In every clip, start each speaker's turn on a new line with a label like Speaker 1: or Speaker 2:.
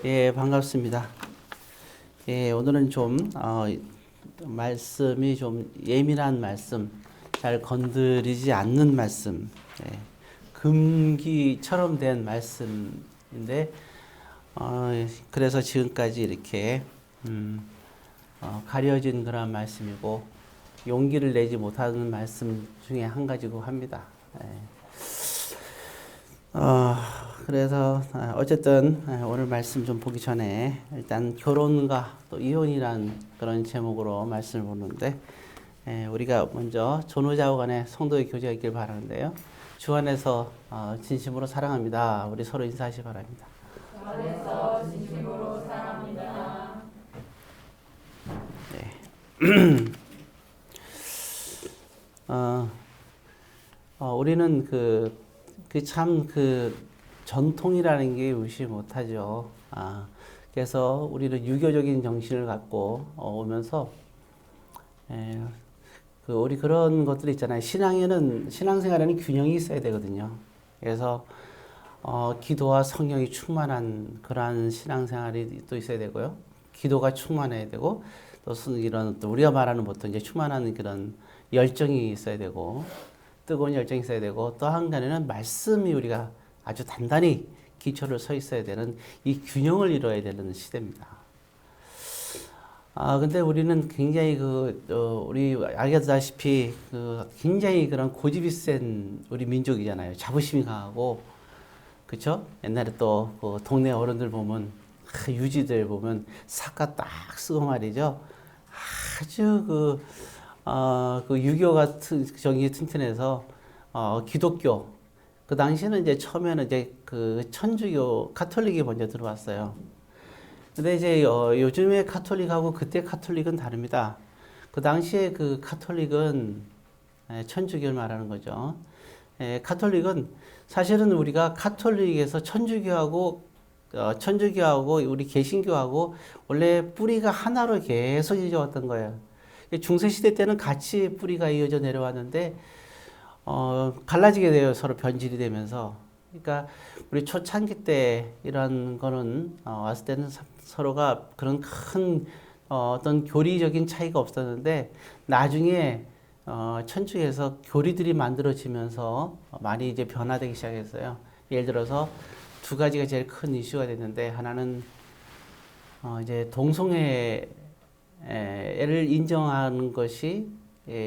Speaker 1: 예, 반갑습니다. 예, 오늘은 말씀이 좀 예민한 말씀, 잘 건드리지 않는 말씀, 예, 금기처럼 된 말씀인데, 그래서 지금까지 이렇게, 가려진 그런 말씀이고, 용기를 내지 못하는 말씀 중에 한 가지고 합니다. 예. 그래서 어쨌든 오늘 말씀 좀 보기 전에 일단 결혼과 또 이혼이란 그런 제목으로 말씀을 보는데 우리가 먼저 전후좌우 간의 성도의 교제가 있길 바라는데요. 주 안에서 진심으로 사랑합니다. 우리 서로 인사하시 바랍니다.
Speaker 2: 주 안에서 진심으로 사랑합니다.
Speaker 1: 네. 우리는 전통이라는 게 무시 못하죠. 그래서 우리는 유교적인 정신을 갖고 오면서, 우리 그런 것들 있잖아요. 신앙생활에는 균형이 있어야 되거든요. 그래서, 기도와 성령이 충만한 그러한 신앙생활이 또 있어야 되고요. 기도가 충만해야 되고, 또 우리가 말하는 보통 이제 충만한 그런 열정이 있어야 되고, 뜨거운 열정이 있어야 되고, 또 한간에는 말씀이 우리가 아주 단단히 기초를 서 있어야 되는 이 균형을 이루어야 되는 시대입니다. 근데 우리는 굉장히 우리 알겠다시피 굉장히 그런 고집이 센 우리 민족이잖아요. 자부심이 강하고, 그쵸? 옛날에 또 동네 어른들 보면, 유지들 보면 삭가 딱 쓰고 말이죠. 아주 유교 같은 정이 튼튼해서 기독교 그 당시에는 이제 처음에는 이제 천주교 카톨릭이 먼저 들어왔어요. 근데 이제 요즘의 카톨릭하고 그때 카톨릭은 다릅니다. 그 당시에 카톨릭은 천주교를 말하는 거죠. 카톨릭은 사실은 우리가 카톨릭에서 천주교하고 우리 개신교하고 원래 뿌리가 하나로 계속 이어져 왔던 거예요. 중세시대 때는 같이 뿌리가 이어져 내려왔는데, 갈라지게 돼요. 서로 변질이 되면서. 그러니까, 우리 초창기 때 이런 거는, 왔을 때는 서로가 그런 큰, 어떤 교리적인 차이가 없었는데, 나중에, 천주에서 교리들이 만들어지면서 많이 이제 변화되기 시작했어요. 예를 들어서 두 가지가 제일 큰 이슈가 됐는데, 하나는, 이제 동성애를 인정하는 것이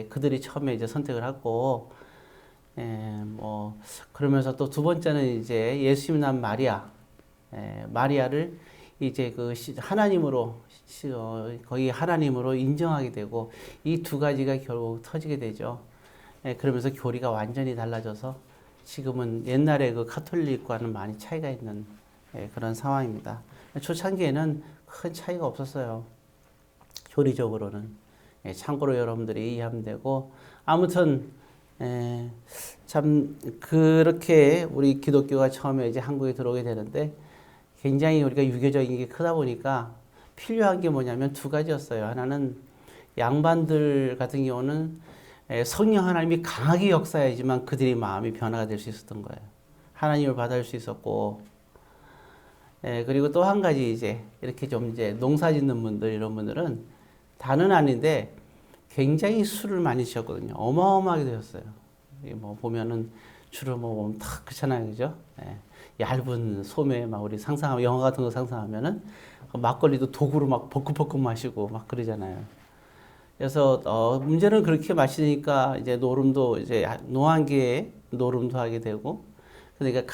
Speaker 1: 그들이 처음에 이제 선택을 하고, 그러면서 또 두 번째는 이제 예수님 난 마리아를 이제 하나님으로, 거의 하나님으로 인정하게 되고, 이 두 가지가 결국 터지게 되죠. 그러면서 교리가 완전히 달라져서 지금은 옛날에 카톨릭과는 많이 차이가 있는 그런 상황입니다. 초창기에는 큰 차이가 없었어요. 교리적으로는. 참고로 여러분들이 이해하면 되고, 아무튼, 참, 그렇게 우리 기독교가 처음에 이제 한국에 들어오게 되는데, 굉장히 우리가 유교적인 게 크다 보니까 필요한 게 뭐냐면 두 가지였어요. 하나는 양반들 같은 경우는 성령 하나님이 강하게 역사해야지만 그들의 마음이 변화가 될 수 있었던 거예요. 하나님을 받아줄 수 있었고, 그리고 또 한 가지 이제 이렇게 좀 이제 농사 짓는 분들, 이런 분들은 다는 아닌데 굉장히 술을 많이 드셨거든요. 어마어마하게 드셨어요. 보면은 주로 보면 탁 그렇잖아요. 그죠? 얇은 소매 막 우리 상상하면 영화 같은 거 상상하면은 막걸리도 독으로 막 버크버크 마시고 막 그러잖아요. 그래서 문제는 그렇게 마시니까 이제 노름도 이제 노안기에 노름도 하게 되고 그러니까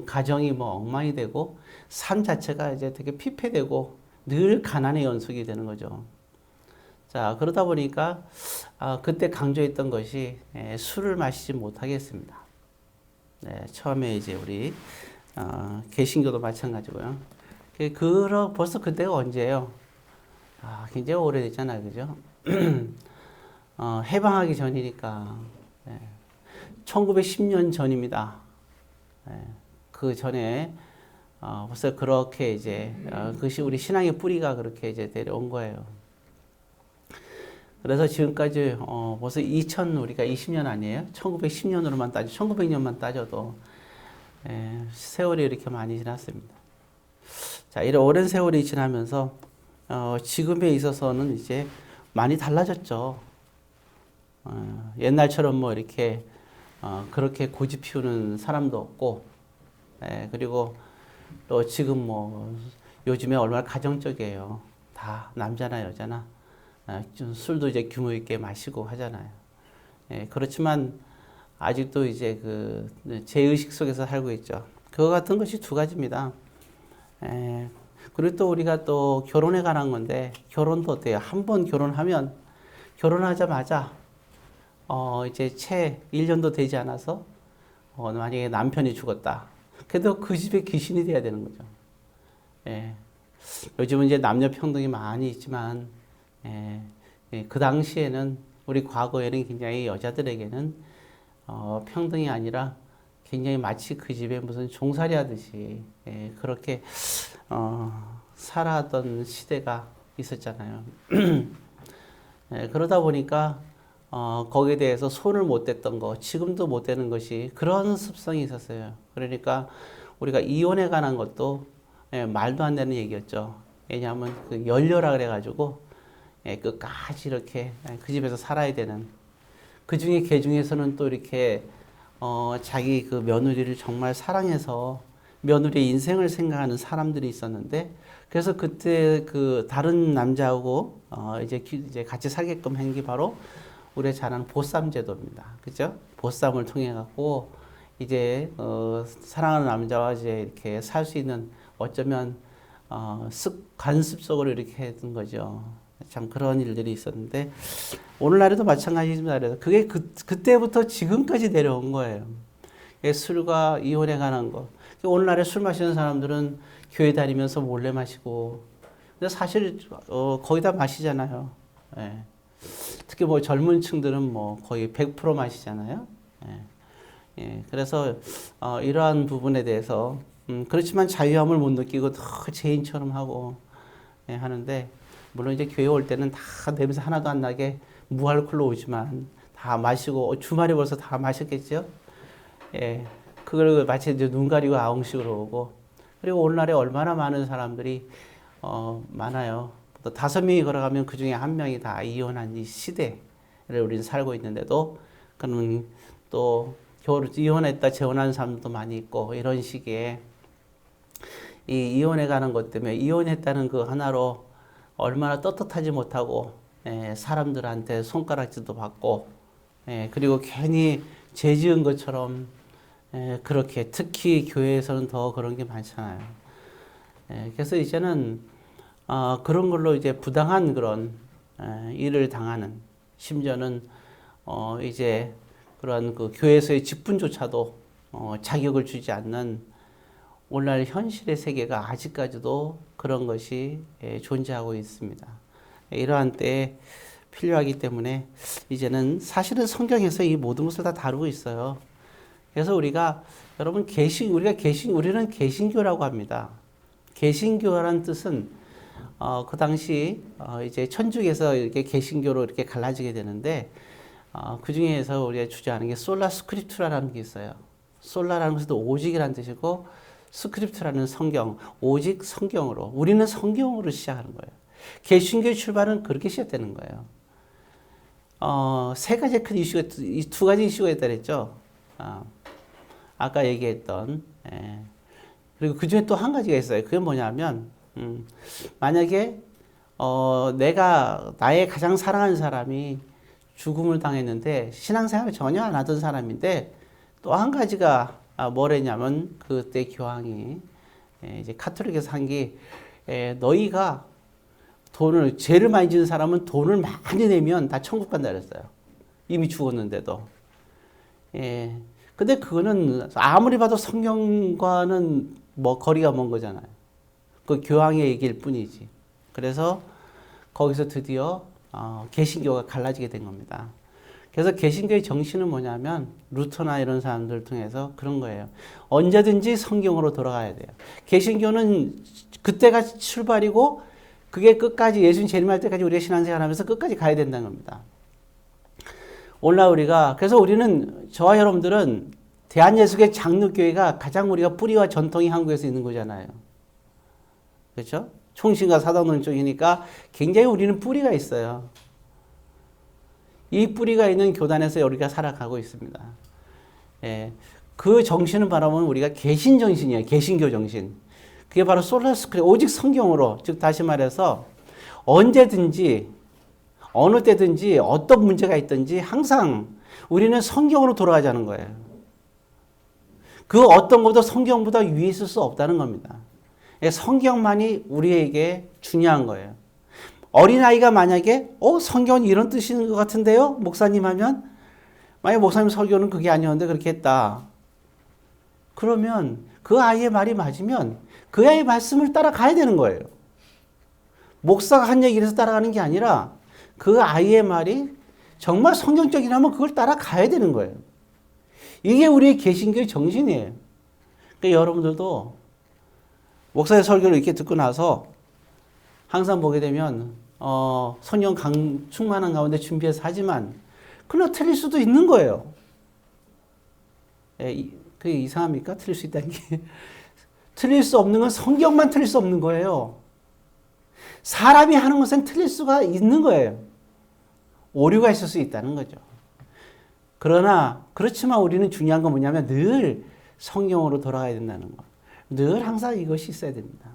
Speaker 1: 가정이 엉망이 되고 삶 자체가 이제 되게 피폐되고 늘 가난의 연속이 되는 거죠. 자, 그러다 보니까 그때 강조했던 것이 술을 마시지 못하겠습니다. 네, 처음에 이제 우리 개신교도 마찬가지고요. 벌써 그때가 언제예요? 굉장히 오래됐잖아요, 그죠? 해방하기 전이니까 1910년 전입니다. 그 전에 벌써 그렇게 이제 그것이 우리 신앙의 뿌리가 그렇게 이제 내려온 거예요. 그래서 지금까지 벌써 우리가 20년 아니에요? 1910년으로만 1900년만 따져도 세월이 이렇게 많이 지났습니다. 자, 이런 오랜 세월이 지나면서 지금에 있어서는 이제 많이 달라졌죠. 옛날처럼 뭐 이렇게 그렇게 고집 피우는 사람도 없고, 그리고 또 지금 뭐 요즘에 얼마나 가정적이에요. 다 남자나 여자나 좀 술도 이제 규모 있게 마시고 하잖아요. 그렇지만 아직도 이제 그 제의식 속에서 살고 있죠. 그거 같은 것이 두 가지입니다. 그리고 또 우리가 또 결혼에 관한 건데, 결혼도 어때요? 한 번 결혼하면 결혼하자마자 이제 채 1년도 되지 않아서 만약에 남편이 죽었다. 그래도 그 집에 귀신이 돼야 되는 거죠. 요즘은 이제 남녀 평등이 많이 있지만 그 당시에는, 우리 과거에는 굉장히 여자들에게는 평등이 아니라 굉장히 마치 그 집에 무슨 종살이 하듯이 그렇게 살아왔던 시대가 있었잖아요. 그러다 보니까 거기에 대해서 손을 못 댔던 거, 지금도 못 대는 것이 그런 습성이 있었어요. 그러니까 우리가 이혼에 관한 것도 말도 안 되는 얘기였죠. 왜냐하면 그 연료라 그래가지고 끝까지 이렇게 그 집에서 살아야 되는, 그 중에 개 중에서는 또 이렇게 자기 그 며느리를 정말 사랑해서 며느리의 인생을 생각하는 사람들이 있었는데, 그래서 그때 그 다른 남자하고 이제 같이 살게끔 한 게 바로 우리가 잘 아는 보쌈 제도입니다. 그죠? 보쌈을 통해 갖고 이제 사랑하는 남자와 이제 이렇게 살 수 있는, 어쩌면 관습적으로 이렇게 했던 거죠. 참 그런 일들이 있었는데, 오늘날에도 마찬가지입니다. 그래서 그게 그때부터 지금까지 내려온 거예요. 술과 이혼에 관한 거. 오늘날에 술 마시는 사람들은 교회 다니면서 몰래 마시고, 근데 사실 거의 다 마시잖아요. 특히 뭐 젊은 층들은 뭐 거의 100% 마시잖아요. 그래서 이러한 부분에 대해서 그렇지만 자유함을 못 느끼고 더 죄인처럼 하고 하는데, 물론 이제 교회 올 때는 다 냄새 하나도 안 나게 무알콜로 오지만 다 마시고, 주말에 벌써 다 마셨겠죠. 그걸 마치 이제 눈 가리고 아웅식으로 오고, 그리고 오늘날에 얼마나 많은 사람들이 많아요. 또 5명이 걸어가면 그 중에 1명이 다 이혼한 이 시대를 우리는 살고 있는데도, 그러면 또 이혼했다 재혼하는 사람도 많이 있고, 이런 식의 이 이혼에 가는 것 때문에 이혼했다는 그 하나로 얼마나 떳떳하지 못하고 사람들한테 손가락질도 받고, 그리고 괜히 죄 지은 것처럼 그렇게, 특히 교회에서는 더 그런 게 많잖아요. 그래서 이제는 그런 걸로 이제 부당한 그런 일을 당하는, 심지어는 이제 그런 그 교회에서의 직분조차도 자격을 주지 않는 오늘날 현실의 세계가 아직까지도 그런 것이 존재하고 있습니다. 이러한 때에 필요하기 때문에 이제는 사실은 성경에서 이 모든 것을 다 다루고 있어요. 그래서 우리가, 여러분, 우리는 개신교라고 합니다. 개신교라는 뜻은 그 당시 이제 천주교에서 이렇게 개신교로 이렇게 갈라지게 되는데, 그 중에서 우리가 주장하는 게 솔라 스크립투라는 게 있어요. 솔라라는 것도 오직이라는 뜻이고, 스크립트라는 성경, 오직 성경으로, 우리는 성경으로 시작하는 거예요. 개신교의 출발은 그렇게 시작되는 거예요. 세 가지 큰 이슈가, 이 두 가지 이슈가 있다 그랬죠. 아까 얘기했던, 그리고 그 중에 또 한 가지가 있어요. 그게 뭐냐면, 만약에 나의 가장 사랑하는 사람이 죽음을 당했는데 신앙생활을 전혀 안 하던 사람인데, 또 한 가지가 뭐랬냐면, 그때 교황이 이제 카톨릭에서 한 게, 너희가 죄를 많이 지은 사람은 돈을 많이 내면 다 천국 간다 그랬어요. 이미 죽었는데도. 근데 그거는 아무리 봐도 성경과는 뭐 거리가 먼 거잖아요. 그 교황의 얘기일 뿐이지. 그래서 거기서 드디어 개신교가 갈라지게 된 겁니다. 그래서 개신교의 정신은 뭐냐면, 루터나 이런 사람들을 통해서 그런 거예요. 언제든지 성경으로 돌아가야 돼요. 개신교는 그때가 출발이고, 그게 끝까지, 예수님 재림할 때까지 우리가 신앙생활 하면서 끝까지 가야 된다는 겁니다. 오늘날 그래서 우리는, 저와 여러분들은 대한예수교회 장로교회가 가장 우리가 뿌리와 전통이 한국에서 있는 거잖아요. 그렇죠? 총신과 사도는 쪽이니까 굉장히 우리는 뿌리가 있어요. 이 뿌리가 있는 교단에서 우리가 살아가고 있습니다. 예, 그 정신을 바라보면 우리가 개신 정신이에요. 개신교 정신. 그게 바로 솔라스크립, 오직 성경으로, 즉 다시 말해서 언제든지 어느 때든지 어떤 문제가 있든지 항상 우리는 성경으로 돌아가자는 거예요. 그 어떤 것도 성경보다 위에 있을 수 없다는 겁니다. 성경만이 우리에게 중요한 거예요. 어린아이가 만약에 성경은 이런 뜻인 것 같은데요? 목사님 하면 만약 목사님 설교는 그게 아니었는데 그렇게 했다. 그러면 그 아이의 말이 맞으면 그 아이의 말씀을 따라가야 되는 거예요. 목사가 한 얘기를 해서 따라가는 게 아니라 그 아이의 말이 정말 성경적이라면 그걸 따라가야 되는 거예요. 이게 우리의 개신교의 정신이에요. 그러니까 여러분들도 목사의 설교를 이렇게 듣고 나서 항상 보게 되면 성령 충만한 가운데 준비해서 하지만 그러나 틀릴 수도 있는 거예요. 그게 이상합니까? 틀릴 수 있다는 게. 틀릴 수 없는 건 성경만 틀릴 수 없는 거예요. 사람이 하는 것은 틀릴 수가 있는 거예요. 오류가 있을 수 있다는 거죠. 그러나 그렇지만 우리는 중요한 건 뭐냐면 늘 성경으로 돌아가야 된다는 거. 늘 항상 이것이 있어야 됩니다.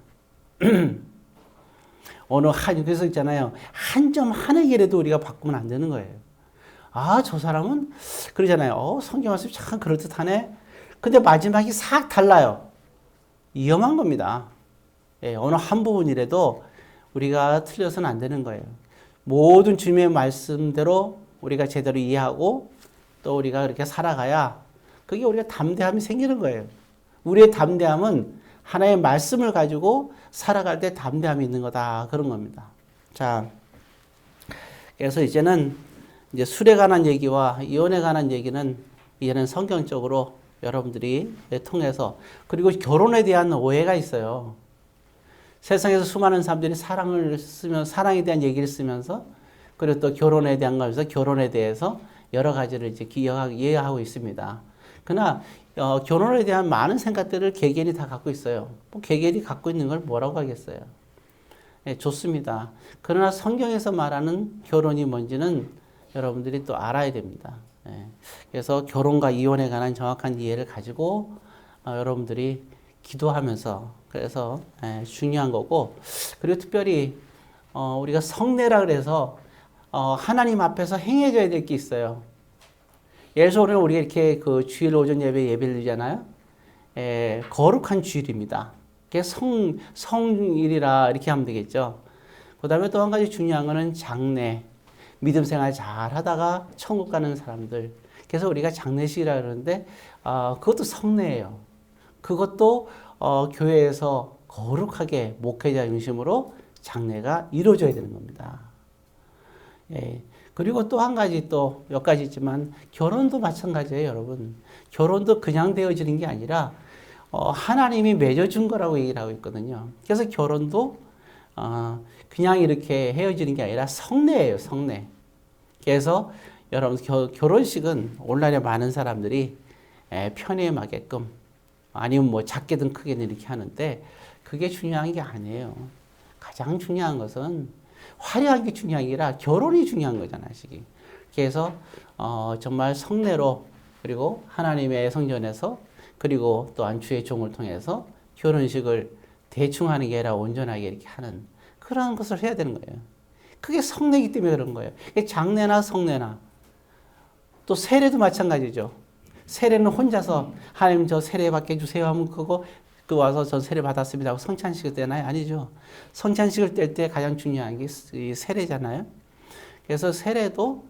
Speaker 1: 그래서 있잖아요. 한 점 하나에게라도 우리가 바꾸면 안 되는 거예요. 저 사람은 그러잖아요. 성경 말씀이 참 그럴듯하네. 근데 마지막이 싹 달라요. 위험한 겁니다. 어느 한 부분이라도 우리가 틀려서는 안 되는 거예요. 모든 주님의 말씀대로 우리가 제대로 이해하고 또 우리가 그렇게 살아가야 그게 우리가 담대함이 생기는 거예요. 우리의 담대함은 하나의 말씀을 가지고 살아갈 때 담대함이 있는 거다. 그런 겁니다. 자, 그래서 이제는 이제 술에 관한 얘기와 이혼에 관한 얘기는 이제는 성경적으로 여러분들이 통해서 그리고 결혼에 대한 오해가 있어요. 세상에서 수많은 사람들이 사랑에 대한 얘기를 쓰면서 그리고 또 결혼에 대한 거에서 결혼에 대해서 여러 가지를 이제 이해하고 있습니다. 그러나 결혼에 대한 많은 생각들을 개개인이 다 갖고 있어요. 개개인이 갖고 있는 걸 뭐라고 하겠어요? 좋습니다. 그러나 성경에서 말하는 결혼이 뭔지는 여러분들이 또 알아야 됩니다. 그래서 결혼과 이혼에 관한 정확한 이해를 가지고 여러분들이 기도하면서 그래서 중요한 거고 그리고 특별히 우리가 성례라 그래서 하나님 앞에서 행해져야 될 게 있어요. 예를 들어서 오늘 우리가 이렇게 그 주일 오전 예배를 드리잖아요. 거룩한 주일입니다. 그게 성일이라 이렇게 하면 되겠죠. 그 다음에 또 한 가지 중요한 거는 장례. 믿음 생활 잘 하다가 천국 가는 사람들. 그래서 우리가 장례식이라 그러는데, 그것도 성례예요. 그것도, 교회에서 거룩하게 목회자 중심으로 장례가 이루어져야 되는 겁니다. 그리고 또 한 가지 또 몇 가지 있지만, 결혼도 마찬가지예요, 여러분. 결혼도 그냥 되어지는 게 아니라, 하나님이 맺어준 거라고 얘기를 하고 있거든요. 그래서 결혼도, 그냥 이렇게 헤어지는 게 아니라 성례예요, 성례. 그래서 여러분 결혼식은 오늘날에 많은 사람들이 편의하게끔 아니면 뭐 작게든 크게든 이렇게 하는데 그게 중요한 게 아니에요. 가장 중요한 것은 화려한 게 중요한 게 아니라 결혼이 중요한 거잖아요, 시기. 그래서 정말 성례로 그리고 하나님의 성전에서 그리고 또한 주의 종을 통해서 결혼식을 대충 하는 게 아니라 온전하게 이렇게 하는 그런 것을 해야 되는 거예요. 그게 성례이기 때문에 그런 거예요. 장례나 성례나 또 세례도 마찬가지죠. 세례는 혼자서 하나님 저 세례 받게 해주세요 하면 그거 와서 전 세례 받았습니다 하고 성찬식을 떼나요? 아니죠. 성찬식을 뗄 때 가장 중요한 게 세례잖아요. 그래서 세례도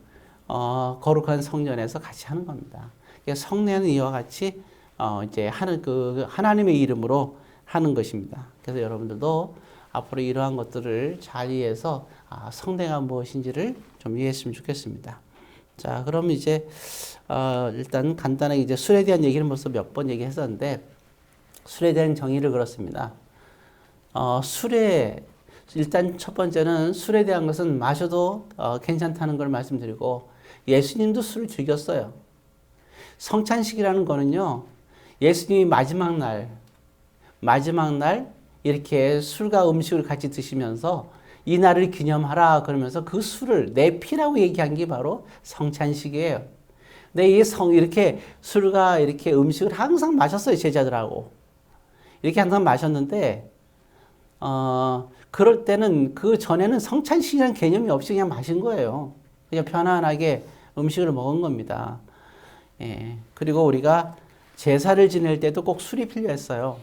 Speaker 1: 거룩한 성전에서 같이 하는 겁니다. 성례는 이와 같이 이제 하나님의 이름으로 하는 것입니다. 그래서 여러분들도 앞으로 이러한 것들을 잘 이해해서 성례가 무엇인지를 좀 이해했으면 좋겠습니다. 자, 그럼 이제 일단 간단하게 이제 술에 대한 얘기는 벌써 몇 번 얘기했었는데 술에 대한 정의를 그렇습니다. 술에 일단 첫 번째는 술에 대한 것은 마셔도 괜찮다는 걸 말씀드리고 예수님도 술을 즐겼어요. 성찬식이라는 거는요. 예수님이 마지막 날 이렇게 술과 음식을 같이 드시면서 이 날을 기념하라 그러면서 그 술을 내 피라고 얘기한 게 바로 성찬식이에요. 근데 이렇게 술과 이렇게 음식을 항상 마셨어요, 제자들하고. 이렇게 항상 마셨는데, 그럴 때는 그 전에는 성찬식이라는 개념이 없이 그냥 마신 거예요. 그냥 편안하게 음식을 먹은 겁니다. 예. 그리고 우리가 제사를 지낼 때도 꼭 술이 필요했어요.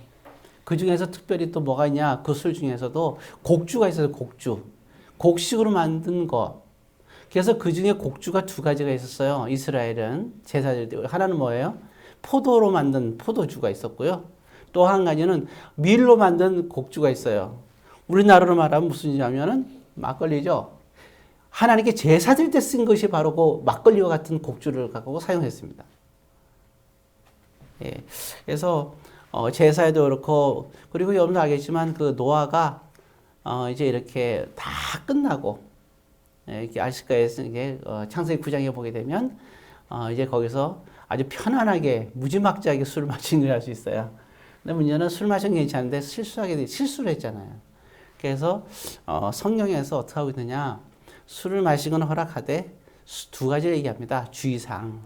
Speaker 1: 그 중에서 특별히 또 뭐가 있냐? 그 술 중에서도 곡주가 있어요, 곡주. 곡식으로 만든 거. 그래서 그 중에 곡주가 두 가지가 있었어요. 이스라엘은 제사를 때. 하나는 뭐예요? 포도로 만든 포도주가 있었고요. 또 한 가지는 밀로 만든 곡주가 있어요. 우리나라로 말하면 무슨 이냐면은 막걸리죠. 하나님께 제사 드릴 때 쓴 것이 바로 그 막걸리와 같은 곡주를 갖고 사용했습니다. 예. 그래서 제사에도 그렇고, 그리고 여러분도 알겠지만 그 노아가 이제 이렇게 다 끝나고, 예, 이렇게 아시까에서 이게 창세기 9장에 보게 되면 이제 거기서 아주 편안하게 무지막지하게 술을 마시는 걸 알 수 있어요. 근데 문제는 술 마시는 게 괜찮은데 실수를 했잖아요. 그래서 성경에서 어떻게 하고 있느냐? 술을 마시거나 허락하되 두 가지를 얘기합니다. 주의사항.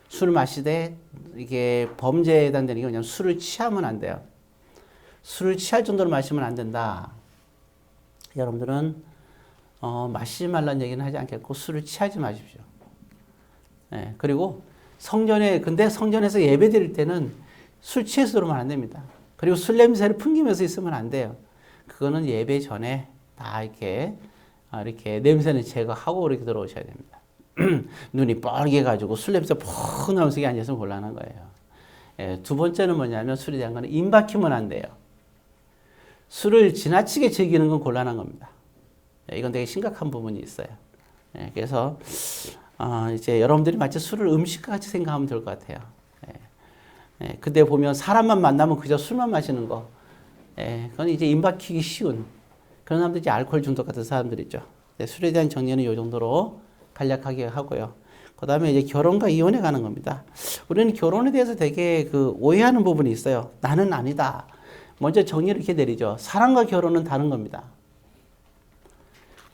Speaker 1: 술을 마시되 이게 범죄에 해당되는 게 뭐냐면 술을 취하면 안 돼요. 술을 취할 정도로 마시면 안 된다. 여러분들은 마시지 말라는 얘기는 하지 않겠고 술을 취하지 마십시오. 예, 그리고 근데 성전에서 예배 드릴 때는 술 취해서 들어오면 안 됩니다. 그리고 술 냄새를 풍기면서 있으면 안 돼요. 그거는 예배 전에 다 이렇게 냄새는 제거하고 이렇게 들어오셔야 됩니다. 눈이 뻘게 가지고 술 냄새 푹 나면서 이게 앉아있으면 곤란한 거예요. 예, 두 번째는 뭐냐면 술에 대한 거는 입 막히면 안 돼요. 술을 지나치게 즐기는 건 곤란한 겁니다. 예, 이건 되게 심각한 부분이 있어요. 예, 그래서 이제 여러분들이 마치 술을 음식과 같이 생각하면 될 것 같아요. 예, 근데 보면 사람만 만나면 그저 술만 마시는 거. 예, 그건 이제 입 막히기 쉬운 그런 사람들이 이제 알코올 중독 같은 사람들이죠. 네, 술에 대한 정리는 이 정도로 간략하게 하고요. 그 다음에 이제 결혼과 이혼에 가는 겁니다. 우리는 결혼에 대해서 되게 오해하는 부분이 있어요. 나는 아니다. 먼저 정리를 이렇게 내리죠. 사랑과 결혼은 다른 겁니다.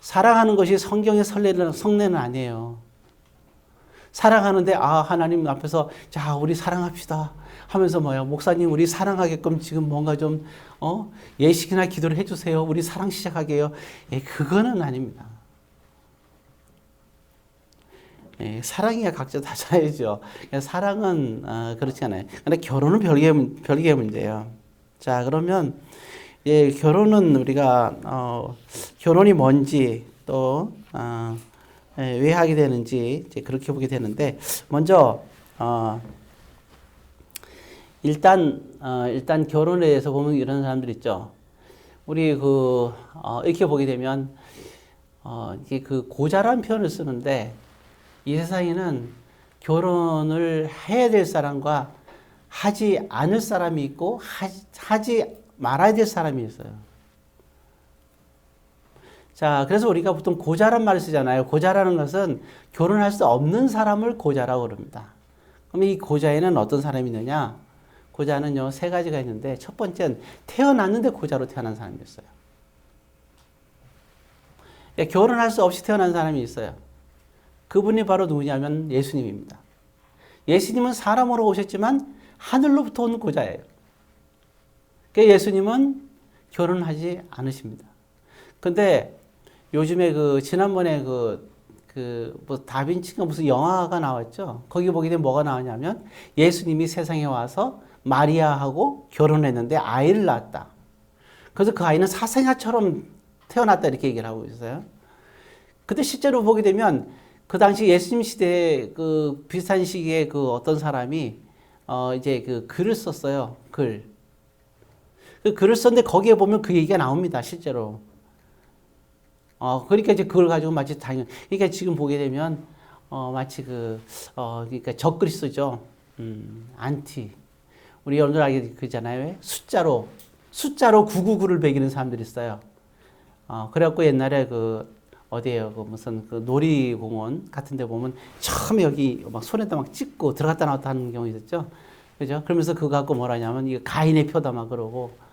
Speaker 1: 사랑하는 것이 성경의 성례는 아니에요. 사랑하는데 하나님 앞에서 자 우리 사랑합시다 하면서 목사님 우리 사랑하게끔 지금 뭔가 좀 예식이나 기도를 해주세요. 우리 사랑 시작하게요. 예, 그거는 아닙니다. 예, 사랑이야 각자 다 잘해야죠. 사랑은 그렇지 않아요. 근데 결혼은 별개의 문제예요. 자 그러면 예, 결혼은 우리가 결혼이 뭔지 또 왜 하게 되는지 이제 그렇게 보게 되는데 먼저 일단 결혼에 대해서 보면 이런 사람들 있죠. 우리 이렇게 보게 되면 이게 고자란 표현을 쓰는데 이 세상에는 결혼을 해야 될 사람과 하지 않을 사람이 있고 하지 말아야 될 사람이 있어요. 자, 그래서 우리가 보통 고자란 말을 쓰잖아요. 고자라는 것은 결혼할 수 없는 사람을 고자라고 그럽니다. 그럼 이 고자에는 어떤 사람이 있느냐? 고자는요, 세 가지가 있는데, 첫 번째는 태어났는데 고자로 태어난 사람이 있어요. 결혼할 수 없이 태어난 사람이 있어요. 그분이 바로 누구냐면 예수님입니다. 예수님은 사람으로 오셨지만 하늘로부터 온 고자예요. 예수님은 결혼하지 않으십니다. 근데 요즘에 지난번에 뭐 다빈치가 무슨 영화가 나왔죠? 거기 보게 되면 뭐가 나오냐면 예수님이 세상에 와서 마리아하고 결혼했는데 아이를 낳았다. 그래서 그 아이는 사생아처럼 태어났다 이렇게 얘기를 하고 있어요. 근데 실제로 보게 되면 그 당시 예수님 시대에 비슷한 시기에 어떤 사람이 이제 글을 썼어요. 그 글을 썼는데 거기에 보면 그 얘기가 나옵니다. 실제로. 그러니까 이제 그걸 가지고 마치 그러니까 지금 보게 되면 마치 그러니까 적그리스도죠. 안티. 우리 여러분들 알게 그잖아요. 숫자로 999를 매기는 사람들이 있어요. 그래갖고 옛날에 어디에요? 무슨 놀이공원 같은 데 보면 처음에 여기 막 손에다 막 찍고 들어갔다 나왔다 하는 경우 있었죠. 그죠? 그러면서 그거 갖고 뭐라냐면 이거 가인의 표다 막 그러고.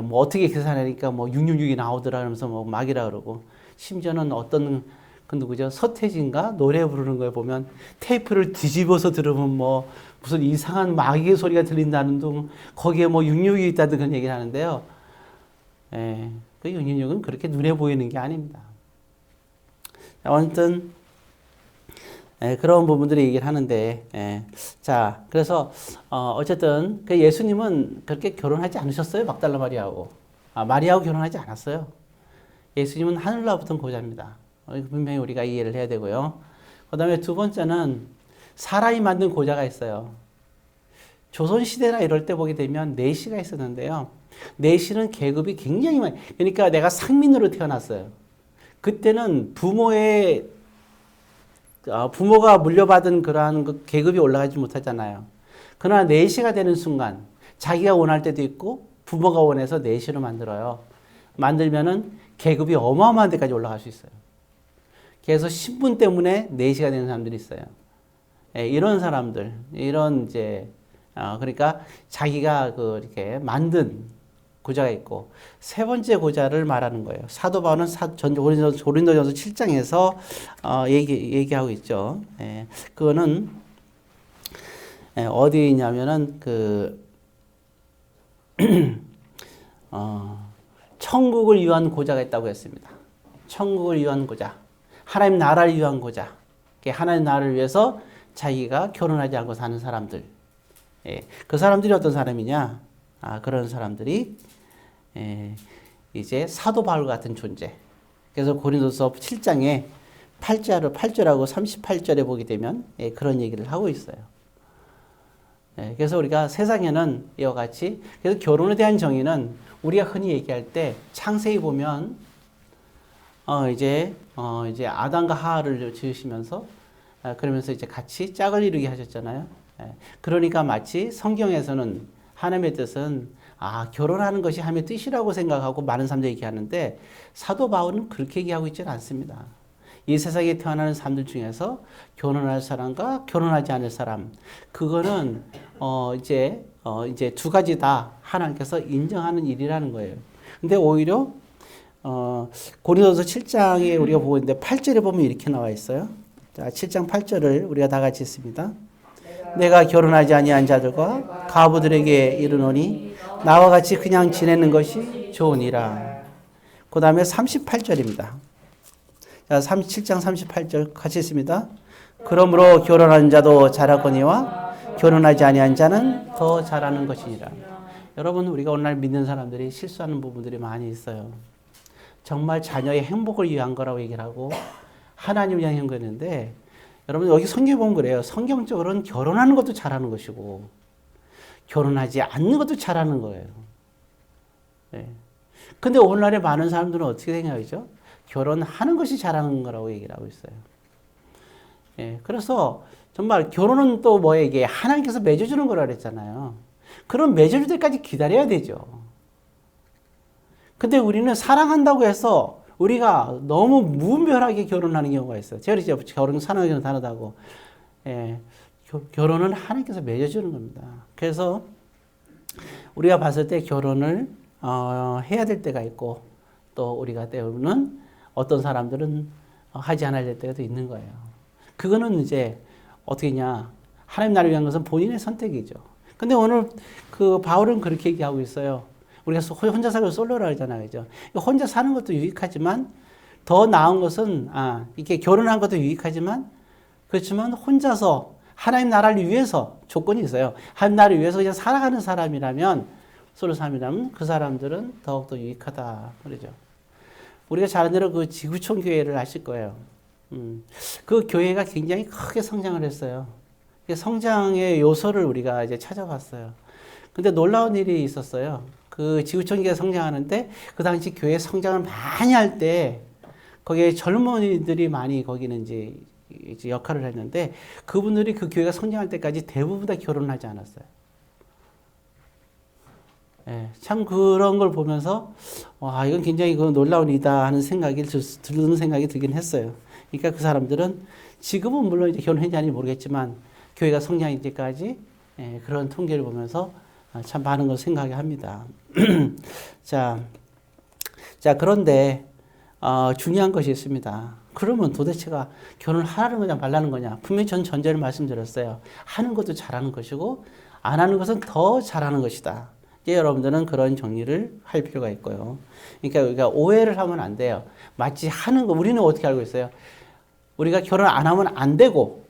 Speaker 1: 뭐 어떻게 계산하니까 뭐 666이 나오더라 그러면서 뭐 막이라 그러고 심지어는 어떤 그 누구죠? 서태진가 노래 부르는 거에 보면 테이프를 뒤집어서 들으면 뭐 무슨 이상한 마귀의 소리가 들린다는 둥 거기에 뭐 666이 있다든 그런 얘기를 하는데요. 그 666은 그렇게 눈에 보이는 게 아닙니다. 아무튼 그런 부분들을 얘기를 하는데 자 그래서 어쨌든 그 예수님은 그렇게 결혼하지 않으셨어요. 막달라 마리아하고 마리아하고 결혼하지 않았어요. 예수님은 하늘나라부터 보좌입니다. 분명히 우리가 이해를 해야 되고요. 그 다음에 두 번째는 사람이 만든 고자가 있어요. 조선시대나 이럴 때 보게 되면 내시가 있었는데요. 내시는 계급이 굉장히 많이, 그러니까 내가 상민으로 태어났어요. 그때는 부모가 물려받은 그러한 그 계급이 올라가지 못하잖아요. 그러나 내시가 되는 순간 자기가 원할 때도 있고 부모가 원해서 내시로 만들어요. 만들면은 계급이 어마어마한 데까지 올라갈 수 있어요. 그래서 신분 때문에 내시가 되는 사람들이 있어요. 이런 사람들, 이런 이제 그러니까 자기가 이렇게 만든 고자가 있고 세 번째 고자를 말하는 거예요. 사도 바울은 고린도전서 7장에서 얘기하고 있죠. 그거는 어디에 있냐면은 천국을 위한 고자가 있다고 했습니다. 천국을 위한 고자, 하나님 나라를 위한 고자, 하나님 나라를 위해서 자기가 결혼하지 않고 사는 사람들. 그 사람들이 어떤 사람이냐? 그런 사람들이 이제 사도 바울 같은 존재. 그래서 고린도서 7장에 8절하고 38절에 보게 되면 그런 얘기를 하고 있어요. 그래서 우리가 세상에는 이와 같이 그래서 결혼에 대한 정의는 우리가 흔히 얘기할 때 창세기 보면 이제 아담과 하와를 지으시면서 그러면서 이제 같이 짝을 이루게 하셨잖아요. 그러니까 마치 성경에서는 하나님의 뜻은 결혼하는 것이 하나님의 뜻이라고 생각하고 많은 사람들이 얘기하는데 사도 바울은 그렇게 얘기하고 있지는 않습니다. 이 세상에 태어나는 사람들 중에서 결혼할 사람과 결혼하지 않을 사람 그거는 이제 두 가지 다 하나님께서 인정하는 일이라는 거예요. 근데 오히려 고린도서 7장에 우리가 보고 있는데 8절에 보면 이렇게 나와 있어요. 자, 7장 8절을 우리가 다 같이 읽습니다. 내가 결혼하지 아니한 자들과 가부들에게 이르노니 나와 같이 그냥 지내는 것이 좋으니라. 그 다음에 38절입니다. 자, 7장 38절 같이 읽습니다. 그러므로 결혼한 자도 잘하거니와 결혼하지 아니한 자는 더 잘하는 것이니라. 여러분 우리가 오늘날 믿는 사람들이 실수하는 부분들이 많이 있어요. 정말 자녀의 행복을 위한 거라고 얘기를 하고 하나님을 위한 행복인데 여러분 여기 성경에 보면 그래요. 성경적으로는 결혼하는 것도 잘하는 것이고 결혼하지 않는 것도 잘하는 거예요. 근데 오늘날의 많은 사람들은 어떻게 생각하죠? 결혼하는 것이 잘하는 거라고 얘기를 하고 있어요. 그래서 정말 결혼은 또 뭐예요? 이게 하나님께서 맺어주는 거라 그랬잖아요. 그럼 맺어줄 때까지 기다려야 되죠. 근데 우리는 사랑한다고 해서 우리가 너무 무분별하게 결혼하는 경우가 있어요. 제가 이제 결혼 사랑하기는 다르다고. 결혼은 하나님께서 맺어주는 겁니다. 그래서 우리가 봤을 때 결혼을 해야 될 때가 있고 또 우리가 때로는 어떤 사람들은 하지 않아야 될 때가 또 있는 거예요. 그거는 이제 어떻게냐 하나님 나라를 위한 것은 본인의 선택이죠. 근데 오늘 그 바울은 그렇게 얘기하고 있어요. 우리가 혼자 살고 솔로라 하잖아요. 그죠? 혼자 사는 것도 유익하지만 더 나은 것은 이렇게 결혼한 것도 유익하지만 그렇지만 혼자서 하나님 나라를 위해서 조건이 있어요. 하나님 나라를 위해서 그냥 살아가는 사람이라면 솔로 사람이라면 그 사람들은 더욱더 유익하다 그러죠. 우리가 잘 아는 그 지구촌 교회를 아실 거예요. 그 교회가 굉장히 크게 성장을 했어요. 성장의 요소를 우리가 이제 찾아봤어요. 근데 놀라운 일이 있었어요. 그 지구촌 교회가 성장하는데 그 당시 교회 성장을 많이 할 때 거기에 젊은이들이 많이 거기는 이제 역할을 했는데 그분들이 그 교회가 성장할 때까지 대부분 다 결혼을 하지 않았어요. 참 그런 걸 보면서 와 이건 굉장히 놀라운 일이다 하는 드는 생각이 들긴 했어요. 그러니까 그 사람들은 지금은 물론 이제 결혼했는지 아닌지 모르겠지만 교회가 성장할 때까지 그런 통계를 보면서 참 많은 걸 생각하게 합니다. 자, 그런데 중요한 것이 있습니다. 그러면 도대체가 결혼을 하라는 거냐 말라는 거냐? 분명히 전 전제를 말씀드렸어요. 하는 것도 잘하는 것이고 안 하는 것은 더 잘하는 것이다. 이제 여러분들은 그런 정리를 할 필요가 있고요. 그러니까 우리가 오해를 하면 안 돼요. 마치 하는 거 우리는 어떻게 알고 있어요? 우리가 결혼 안 하면 안 되고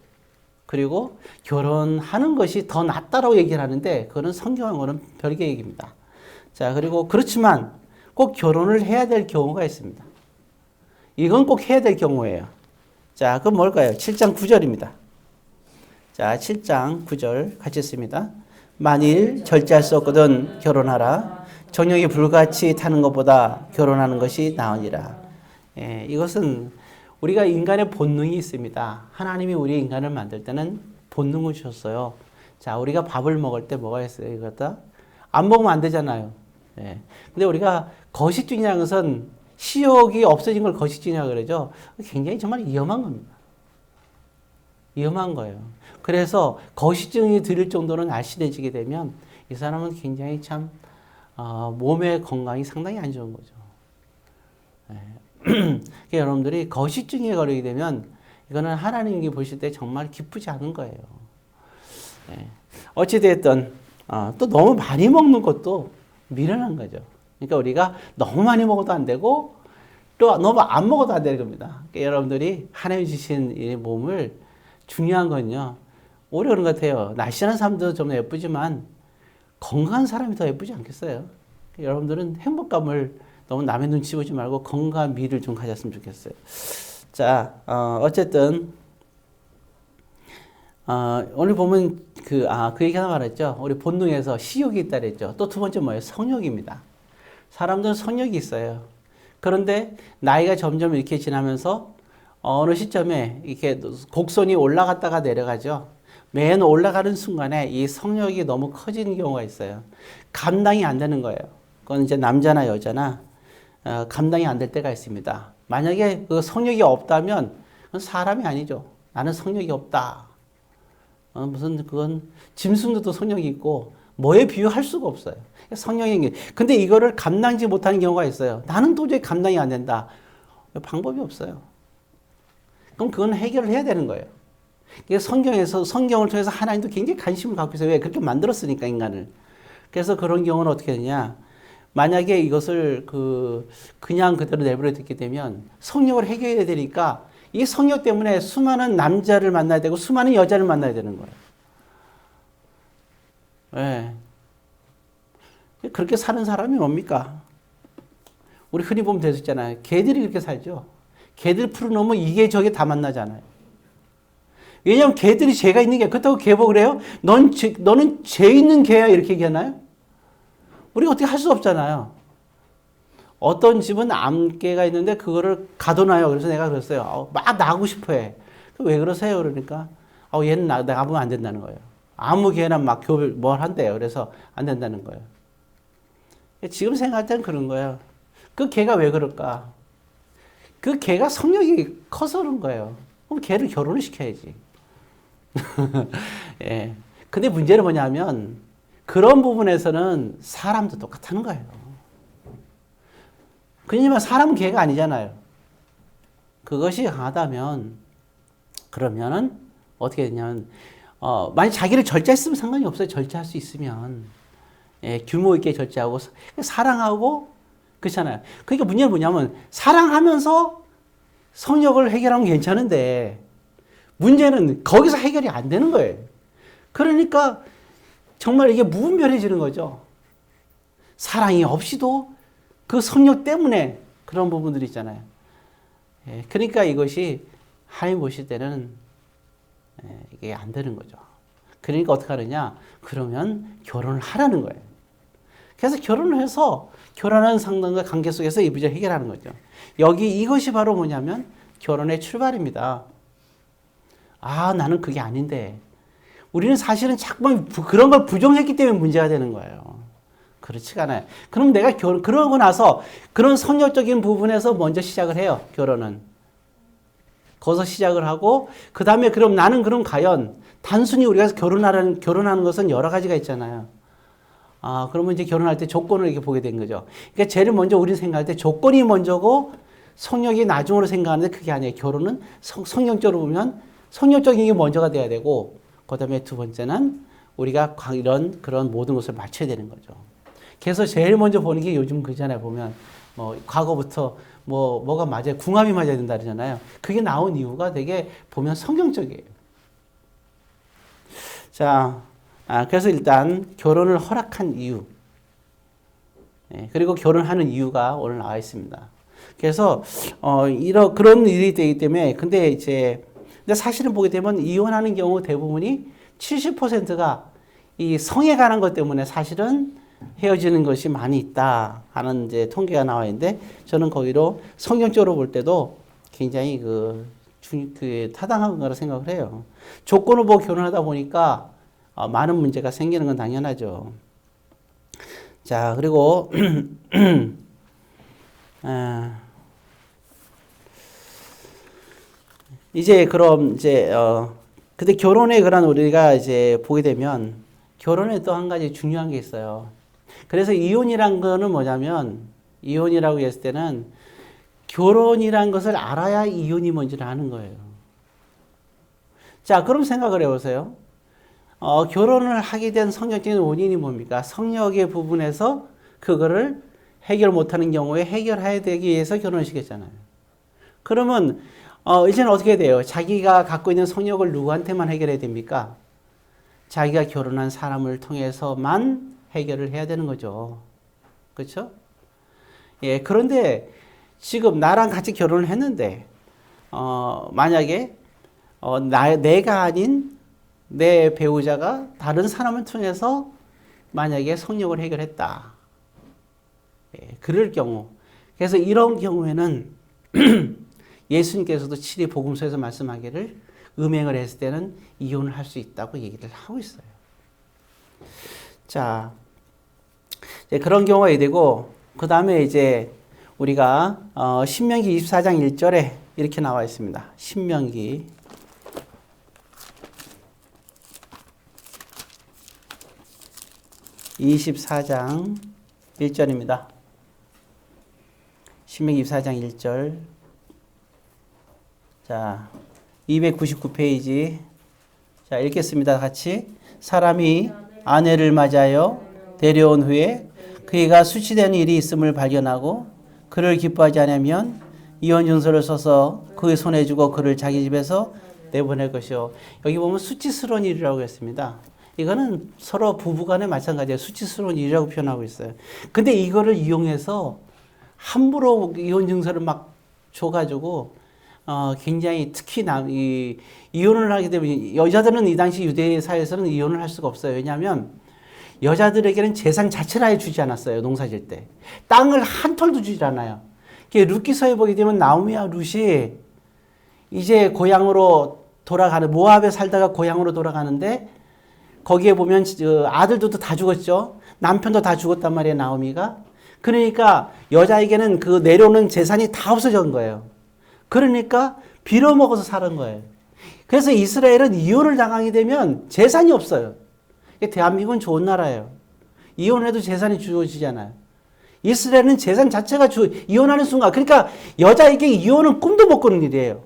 Speaker 1: 그리고 결혼하는 것이 더 낫다라고 얘기를 하는데 그거는 성경하고는 별개의 얘기입니다. 자, 그리고 그렇지만 꼭 결혼을 해야 될 경우가 있습니다. 이건 꼭 해야 될 경우예요. 자, 그럼 뭘까요? 7장 9절입니다. 자, 7장 9절 같이 읽습니다. 만일 절제할 수 없거든 결혼하라. 정욕이 불같이 타는 것보다 결혼하는 것이 나으니라. 예, 이것은 우리가 인간의 본능이 있습니다. 하나님이 우리 인간을 만들 때는 본능을 주셨어요. 자, 우리가 밥을 먹을 때 뭐가 있어요? 이거 갖다 안 먹으면 안 되잖아요. 예. 근데 우리가 거식증이라는 것은 식욕이 없어진 걸 거식증이라고 그러죠. 굉장히 정말 위험한 겁니다. 위험한 거예요. 그래서 거식증이 들을 정도로 날씬해지게 되면 이 사람은 굉장히 참 몸의 건강이 상당히 안 좋은 거죠. 예. 그러니까 여러분들이 거식증에 걸리게 되면 이거는 하나님이 보실 때 정말 기쁘지 않은 거예요. 예. 어찌됐든 또 너무 많이 먹는 것도 미련한 거죠. 그러니까 우리가 너무 많이 먹어도 안 되고 또 너무 안 먹어도 안 되는 겁니다. 그러니까 여러분들이 하나님이 주신 이 몸을 중요한 건요. 오히려 그런 것 같아요. 날씬한 사람도 좀 예쁘지만 건강한 사람이 더 예쁘지 않겠어요? 그러니까 여러분들은 행복감을 너무 남의 눈치 보지 말고 건강한 미를 좀 가졌으면 좋겠어요. 자, 어쨌든 오늘 보면 그 얘기 하나 말했죠. 우리 본능에서 식욕이 있다 그랬죠. 또 두 번째 뭐예요? 성욕입니다. 사람들은 성욕이 있어요. 그런데 나이가 점점 이렇게 지나면서 어느 시점에 이렇게 곡선이 올라갔다가 내려가죠. 맨 올라가는 순간에 이 성욕이 너무 커지는 경우가 있어요. 감당이 안 되는 거예요. 그건 이제 남자나 여자나 감당이 안 될 때가 있습니다. 만약에 그 성욕이 없다면 그건 사람이 아니죠. 나는 성욕이 없다. 무슨 그건 짐승들도 성욕이 있고 뭐에 비유할 수가 없어요. 성욕이. 근데 이거를 감당지 못하는 경우가 있어요. 나는 도저히 감당이 안 된다. 방법이 없어요. 그럼 그건 해결을 해야 되는 거예요. 성경을 통해서 하나님도 굉장히 관심을 갖고 있어요. 왜? 그렇게 만들었으니까 인간을. 그래서 그런 경우는 어떻게 되냐? 만약에 이것을 그냥 그대로 내버려 두게 되면 성욕을 해결해야 되니까 이 성욕 때문에 수많은 남자를 만나야 되고 수많은 여자를 만나야 되는 거예요. 네. 그렇게 사는 사람이 뭡니까? 우리 흔히 보면 되었잖아요. 개들이 그렇게 살죠. 개들 풀어놓으면 이게 저게 다 만나잖아요. 왜냐하면 개들이 죄가 있는 게 그렇다고 개복을 해요? 너는 죄 있는 개야 이렇게 얘기하나요? 우리가 어떻게 할 수 없잖아요. 어떤 집은 암개가 있는데 그거를 가둬놔요. 그래서 내가 그랬어요. 막 나가고 싶어 해. 왜 그러세요? 그러니까 얘는 나가면 안 된다는 거예요. 아무 개나 막 뭘 한대요. 그래서 안 된다는 거예요. 지금 생각할 때는 그런 거예요. 그 개가 왜 그럴까? 그 개가 성욕이 커서 그런 거예요. 그럼 개를 결혼을 시켜야지. 예. 근데 문제는 뭐냐면 그런 부분에서는 사람도 똑같다는 거예요. 그러지만 사람은 개가 아니잖아요. 그것이 강하다면 그러면은 어떻게 되냐면 만약 자기를 절제했으면 상관이 없어요. 절제할 수 있으면 규모 있게 절제하고 사랑하고 그렇잖아요. 그러니까 문제는 뭐냐면 사랑하면서 성욕을 해결하면 괜찮은데 문제는 거기서 해결이 안 되는 거예요. 그러니까 정말 이게 무분별해지는 거죠. 사랑이 없이도 그 성욕 때문에 그런 부분들이 있잖아요. 그러니까 이것이 하나님 보실 때는 이게 안 되는 거죠. 그러니까 어떻게 하느냐? 그러면 결혼을 하라는 거예요. 그래서 결혼을 해서 결혼하는 상담과 관계 속에서 이 문제를 해결하는 거죠. 여기 이것이 바로 뭐냐면 결혼의 출발입니다. 나는 그게 아닌데. 우리는 사실은 자꾸만 그런 걸 부정했기 때문에 문제가 되는 거예요. 그렇지가 않아요. 그럼 내가 그러고 나서 그런 성욕적인 부분에서 먼저 시작을 해요. 결혼은. 거기서 시작을 하고 그 다음에 그럼 나는 그럼 과연 단순히 우리가 결혼하는 것은 여러 가지가 있잖아요. 그러면 이제 결혼할 때 조건을 이렇게 보게 된 거죠. 그러니까 제일 먼저 우리 생각할 때 조건이 먼저고 성욕이 나중으로 생각하는데 그게 아니에요. 결혼은 성경적으로 보면 성욕적인 게 먼저가 돼야 되고 그다음에 두 번째는 우리가 그런 모든 것을 맞춰야 되는 거죠. 그래서 제일 먼저 보는 게 요즘 그잖아요. 보면 뭐 과거부터 뭐가 맞아요. 궁합이 맞아야 된다 그러잖아요. 그게 나온 이유가 되게 보면 성경적이에요. 자, 그래서 일단 결혼을 허락한 이유, 그리고 결혼하는 이유가 오늘 나와 있습니다. 그래서 그런 일이 되기 때문에 근데 사실은 보게 되면 이혼하는 경우 대부분이 70%가 이 성에 관한 것 때문에 사실은 헤어지는 것이 많이 있다 하는 이제 통계가 나와 있는데 저는 거기로 성경적으로 볼 때도 굉장히 타당한 거라고 생각을 해요. 조건을 보고 결혼하다 보니까 많은 문제가 생기는 건 당연하죠. 자, 그리고 근데 결혼에 그런 우리가 보게 되면 결혼에 또 한 가지 중요한 게 있어요. 그래서 이혼이란 거는 뭐냐면 이혼이라고 했을 때는 결혼이란 것을 알아야 이혼이 뭔지를 아는 거예요. 자, 그럼 생각을 해보세요. 결혼을 하게 된 성경적인 원인이 뭡니까? 성역의 부분에서 그거를 해결 못하는 경우에 해결해야 되기 위해서 결혼을 시켰잖아요. 그러면 이제는 어떻게 돼요? 자기가 갖고 있는 성역을 누구한테만 해결해야 됩니까? 자기가 결혼한 사람을 통해서만 해결을 해야 되는 거죠. 그렇죠? 예, 그런데 지금 나랑 같이 결혼을 했는데 만약에 내가 아닌 내 배우자가 다른 사람을 통해서 만약에 성역을 해결했다. 예, 그럴 경우. 그래서 이런 경우에는 예수님께서도 7위 복음서에서 말씀하기를 음행을 했을 때는 이혼을 할 수 있다고 얘기를 하고 있어요. 자, 그런 경우가 되고 그 다음에 우리가 신명기 24장 1절에 이렇게 나와 있습니다. 신명기 24장 1절입니다. 신명기 24장 1절. 자, 299페이지. 자, 읽겠습니다. 같이. 사람이 아내를 맞아요 데려온 후에 그이가 수치되는 일이 있음을 발견하고 그를 기뻐하지 않으면 이혼 증서를 써서 그의 손에 주고 그를 자기 집에서 내보낼 것이요. 여기 보면 수치스러운 일이라고 했습니다. 이거는 서로 부부간에 마찬가지예요. 수치스러운 일이라고 표현하고 있어요. 근데 이거를 이용해서 함부로 이혼 증서를 막 줘가지고 굉장히 특히 이혼을 하게 되면 여자들은 이 당시 유대 사회에서는 이혼을 할 수가 없어요. 왜냐하면 여자들에게는 재산 자체를 아예 주지 않았어요. 농사질 때. 땅을 한 털도 주지 않아요. 룻기서에 보게 되면 나오미와 룻이 이제 고향으로 돌아가는, 모압에 살다가 고향으로 돌아가는데 거기에 보면 아들들도 다 죽었죠. 남편도 다 죽었단 말이에요. 나오미가. 그러니까 여자에게는 그 내려오는 재산이 다 없어진 거예요. 그러니까 빌어먹어서 사는 거예요. 그래서 이스라엘은 이혼을 당하게 되면 재산이 없어요. 대한민국은 좋은 나라예요. 이혼해도 재산이 주어지잖아요. 이스라엘은 재산 자체가 이혼하는 순간, 그러니까 여자에게 이혼은 꿈도 못 꾸는 일이에요.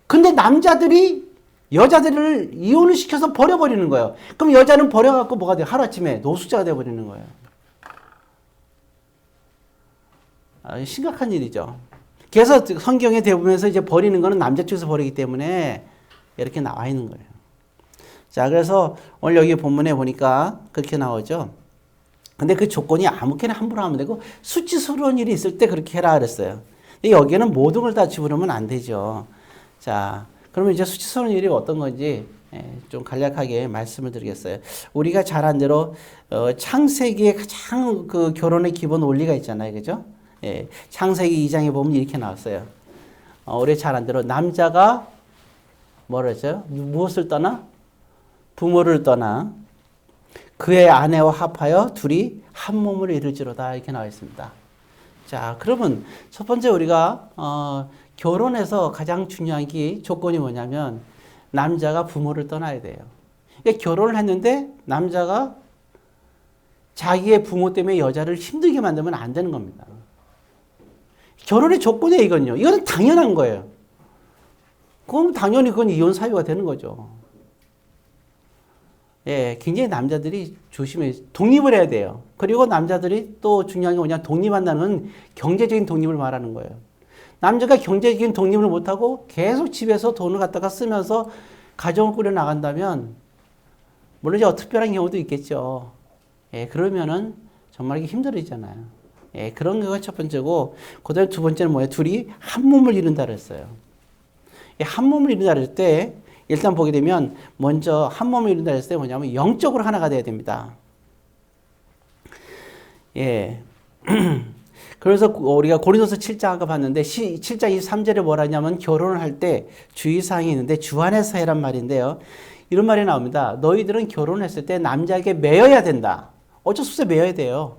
Speaker 1: 근데 남자들이 여자들을 이혼을 시켜서 버려버리는 거예요. 그럼 여자는 버려갖고 뭐가 돼요? 하루아침에 노숙자가 돼버리는 거예요. 심각한 일이죠. 그래서 성경에 대부분에서 버리는 거는 남자 쪽에서 버리기 때문에 이렇게 나와 있는 거예요. 자, 그래서 오늘 여기 본문에 보니까 그렇게 나오죠. 근데 그 조건이 아무렇게나 함부로 하면 되고 수치스러운 일이 있을 때 그렇게 해라 그랬어요. 근데 여기에는 모든 걸 다 집어넣으면 안 되죠. 자, 그러면 이제 수치스러운 일이 어떤 건지 좀 간략하게 말씀을 드리겠어요. 우리가 잘 안 대로 창세기에 가장 그 결혼의 기본 원리가 있잖아요. 그죠? 창세기 2장에 보면 이렇게 나왔어요. 우리 잘 안 대로 남자가 뭐라죠? 무엇을 떠나? 부모를 떠나 그의 아내와 합하여 둘이 한 몸을 이룰지로다 이렇게 나와 있습니다. 자, 그러면 첫 번째 우리가 결혼에서 가장 중요한 게 조건이 뭐냐면 남자가 부모를 떠나야 돼요. 그러니까 결혼을 했는데 남자가 자기의 부모 때문에 여자를 힘들게 만들면 안 되는 겁니다. 결혼의 조건이에요, 이건요. 이거는 당연한 거예요. 그럼 당연히 그건 이혼 사유가 되는 거죠. 예, 굉장히 남자들이 조심해, 독립을 해야 돼요. 그리고 남자들이 또 중요한 게 뭐냐, 독립한다는 건 경제적인 독립을 말하는 거예요. 남자가 경제적인 독립을 못하고 계속 집에서 돈을 갖다가 쓰면서 가정을 꾸려 나간다면, 물론 이제 특별한 경우도 있겠죠. 예, 그러면은 정말 힘들어지잖아요. 예, 그런 거가 첫 번째고, 그 다음에 두 번째는 뭐예요? 둘이 한 몸을 이룬다 그랬어요. 예, 한 몸을 이룬다 그럴 때, 일단 보게 되면, 먼저 한 몸을 이룬다 그랬을 때 뭐냐면, 영적으로 하나가 돼야 됩니다. 예. 그래서 우리가 고린도서 7장 아까 봤는데 7장 23절에 뭐라 하냐면 결혼을 할 때 주의사항이 있는데 주 안에서 해란 말인데요. 이런 말이 나옵니다. 너희들은 결혼했을 때 남자에게 매여야 된다. 어쩔 수 없이 매여야 돼요.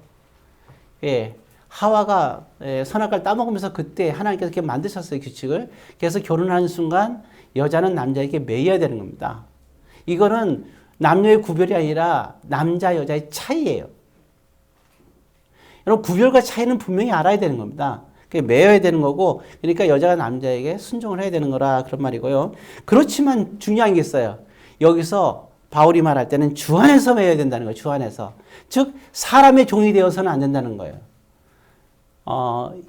Speaker 1: 예. 하와가 선악과를 따먹으면서 그때 하나님께서 이렇게 만드셨어요, 규칙을. 그래서 결혼하는 순간 여자는 남자에게 매여야 되는 겁니다. 이거는 남녀의 구별이 아니라 남자 여자의 차이예요. 여러분, 구별과 차이는 분명히 알아야 되는 겁니다. 그게 매여야 되는 거고, 그러니까 여자가 남자에게 순종을 해야 되는 거라 그런 말이고요. 그렇지만 중요한 게 있어요. 여기서 바울이 말할 때는 주 안에서 매여야 된다는 거예요. 주 안에서. 즉 사람의 종이 되어서는 안 된다는 거예요.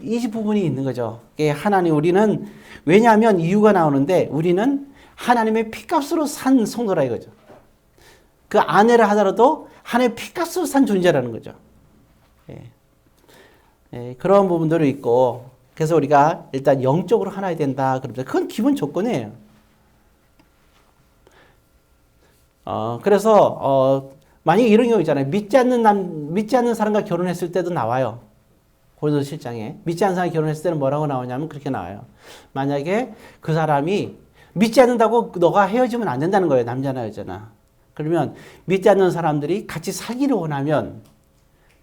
Speaker 1: 이 부분이 있는 거죠. 하나님, 우리는 왜냐하면 이유가 나오는데 우리는 하나님의 피값으로 산 성도라 이거죠. 그 아내를 하더라도 하나님의 피값으로 산 존재라는 거죠. 예. 예, 그런 부분들이 있고, 그래서 우리가 일단 영적으로 하나야 된다 그럽니다. 그건 기본 조건이에요. 그래서 만약에 이런 경우 있잖아요. 믿지 않는 사람과 결혼했을 때도 나와요. 고린도서 7장에 믿지 않는 사람과 결혼했을 때는 뭐라고 나오냐면 그렇게 나와요. 만약에 그 사람이 믿지 않는다고 너가 헤어지면 안 된다는 거예요. 남자나 여자나. 그러면 믿지 않는 사람들이 같이 살기를 원하면,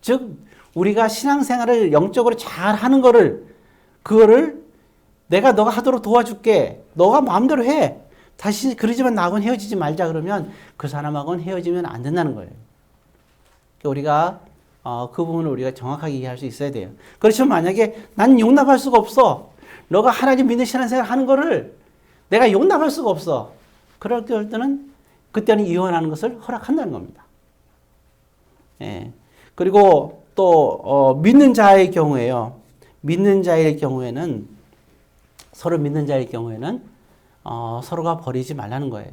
Speaker 1: 즉 우리가 신앙생활을 영적으로 잘 하는 그거를 내가 너가 하도록 도와줄게. 너가 마음대로 해. 다시 그러지만 나하고는 헤어지지 말자 그러면 그 사람하고는 헤어지면 안 된다는 거예요. 우리가 그 부분을 우리가 정확하게 이해할 수 있어야 돼요. 그렇지만 만약에 난 용납할 수가 없어. 너가 하나님 믿는 신앙생활 하는 거를 내가 용납할 수가 없어. 그럴 때는 그때는 이혼하는 것을 허락한다는 겁니다. 예. 그리고 또 믿는 자의 경우에요. 믿는 자의 경우에는 서로 믿는 자의 경우에는 서로가 버리지 말라는 거예요.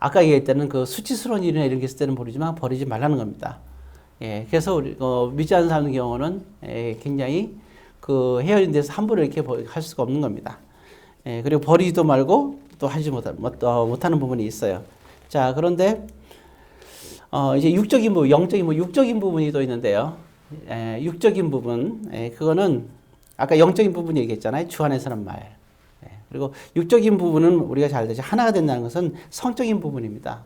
Speaker 1: 아까 얘기했다는 그 수치스러운 일이나 이런 게 있을 때는 모르지만 버리지 말라는 겁니다. 예, 그래서 우리 믿지 않는 사람의 경우는 굉장히 그 헤어진 데서 함부로 이렇게 할 수가 없는 겁니다. 예, 그리고 버리지도 말고 또 하지 못하는 부분이 있어요. 자, 그런데 이제 육적인 부분, 영적인 부분, 육적인 부분이 또 있는데요. 육적인 부분, 그거는 아까 영적인 부분 얘기했잖아요. 주 안에서는 말. 그리고 육적인 부분은 우리가 잘 되죠. 하나가 된다는 것은 성적인 부분입니다.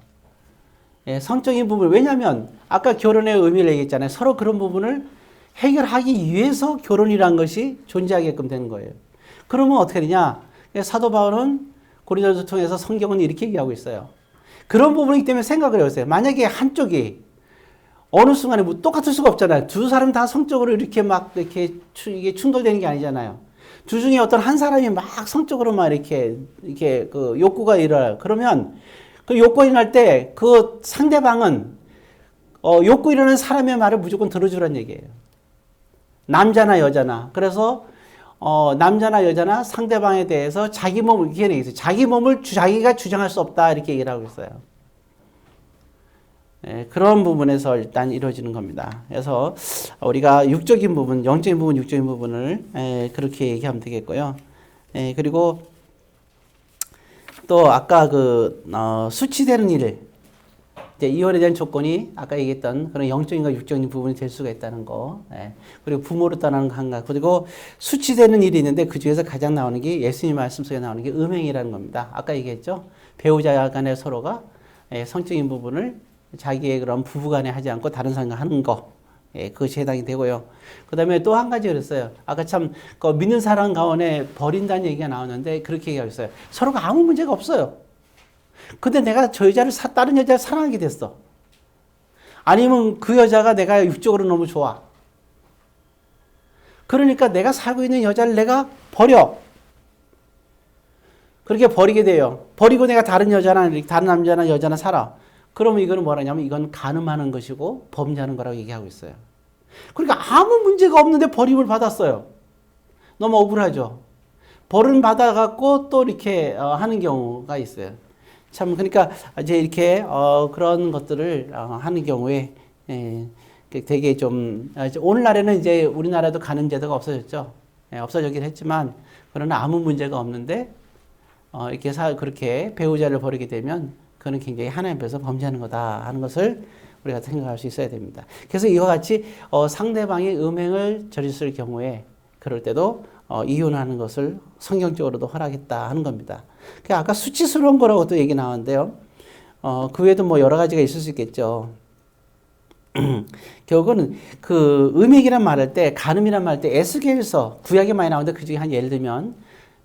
Speaker 1: 성적인 부분, 왜냐하면 아까 결혼의 의미를 얘기했잖아요. 서로 그런 부분을 해결하기 위해서 결혼이란 것이 존재하게끔 되는 거예요. 그러면 어떻게 되냐? 사도 바울은 고린도서를 통해서 성경은 이렇게 얘기하고 있어요. 그런 부분이기 때문에 생각을 해보세요. 만약에 한쪽이 어느 순간에 뭐 똑같을 수가 없잖아요. 두 사람 다 성적으로 이렇게 이게 충돌되는 게 아니잖아요. 두 중에 어떤 한 사람이 막 성적으로 막 이렇게 그 욕구가 일어나요. 그러면 그 욕구가 일어날 때 그 상대방은 욕구 일어나는 사람의 말을 무조건 들어주라는 얘기예요. 남자나 여자나. 그래서 남자나 여자나 상대방에 대해서 자기 몸을 이렇게 얘기했어요. 자기 몸을 자기가 주장할 수 없다 이렇게 얘기를 하고 있어요. 그런 부분에서 일단 이루어지는 겁니다. 그래서 우리가 육적인 부분, 영적인 부분, 육적인 부분을 그렇게 얘기하면 되겠고요. 그리고 또 아까 수치되는 일, 이제 이혼에 대한 조건이 아까 얘기했던 그런 영적인과 육적인 부분이 될 수가 있다는 거. 그리고 부모로 떠나는 감각. 그리고 수치되는 일이 있는데 그 중에서 가장 나오는 게 예수님 말씀 속에 나오는 게 음행이라는 겁니다. 아까 얘기했죠. 배우자 간에 서로가 성적인 부분을 자기의 그런 부부간에 하지 않고 다른 사람과 하는 거. 그것이 해당이 되고요. 그 다음에 또 한 가지 그랬어요. 아까 참 믿는 사람 가운데 버린다는 얘기가 나오는데 그렇게 얘기하고 있어요. 서로가 아무 문제가 없어요. 근데 내가 저 여자를 다른 여자를 사랑하게 됐어. 아니면 그 여자가 내가 육적으로 너무 좋아. 그러니까 내가 살고 있는 여자를 내가 버려. 그렇게 버리게 돼요. 버리고 내가 다른 여자나 다른 남자나 여자나 살아. 그러면 이거는 뭐라냐면 이건 간음하는 것이고 범죄하는 거라고 얘기하고 있어요. 그러니까 아무 문제가 없는데 버림을 받았어요. 너무 억울하죠. 벌은 받아갖고 또 이렇게 하는 경우가 있어요. 참 그러니까 이제 이렇게 그런 것들을 하는 경우에 되게 좀 오늘날에는 이제 우리나라도 간음 제도가 없어졌죠. 없어졌긴 했지만 그러나 아무 문제가 없는데 이렇게 그렇게 배우자를 버리게 되면 그는 굉장히 하나님 앞에서 범죄하는 거다 하는 것을 우리가 생각할 수 있어야 됩니다. 그래서 이와 같이 상대방이 음행을 저질을 경우에 그럴 때도 이혼하는 것을 성경적으로도 허락했다 하는 겁니다. 아까 수치스러운 거라고 또 얘기 나왔는데요. 그 외에도 뭐 여러 가지가 있을 수 있겠죠. 결국은 그 음행이란 말할 때, 간음이란 말할 때 에스겔서 구약에 많이 나오는데 그 중에 한 예를 들면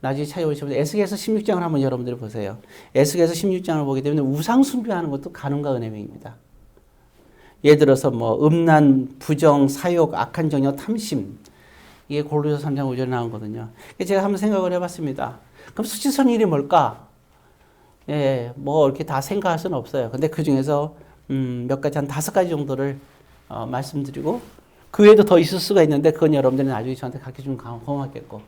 Speaker 1: 나중에 찾아보시면 에스겔서 16장을 한번 여러분들이 보세요. 에스겔서 16장을 보게 되면 우상 숭배하는 것도 간음과 은행입니다. 예를 들어서 뭐 음란, 부정, 사욕, 악한 정욕, 탐심 이게 골로새 3장 5절에 나오거든요. 제가 한번 생각을 해봤습니다. 그럼 수치스러운 일이 뭘까? 예, 뭐 이렇게 다 생각할 수는 없어요. 근데 그 중에서 몇 가지 한 5가지 정도를 말씀드리고 그 외에도 더 있을 수가 있는데 그건 여러분들이 나중에 저한테 가르쳐 주면 고맙겠고.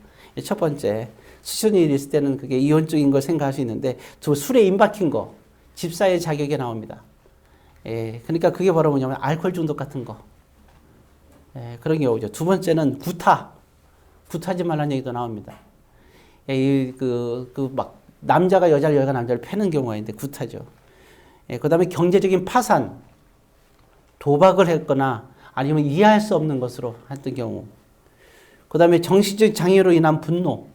Speaker 1: 첫 번째, 수치스러운 일이 있을 때는 그게 이혼적인 걸 생각할 수 있는데 술에 임박힌 거, 집사의 자격에 나옵니다. 예, 그러니까 그게 바로 뭐냐면 알코올 중독 같은 거. 예, 그런 경우죠. 두 번째는 구타하지 말라는 얘기도 나옵니다. 예, 막 남자가 여자를 여자가 남자를 패는 경우가 있는데 구타죠. 예, 그다음에 경제적인 파산, 도박을 했거나 아니면 이해할 수 없는 것으로 했던 경우. 그다음에 정신적 장애로 인한 분노.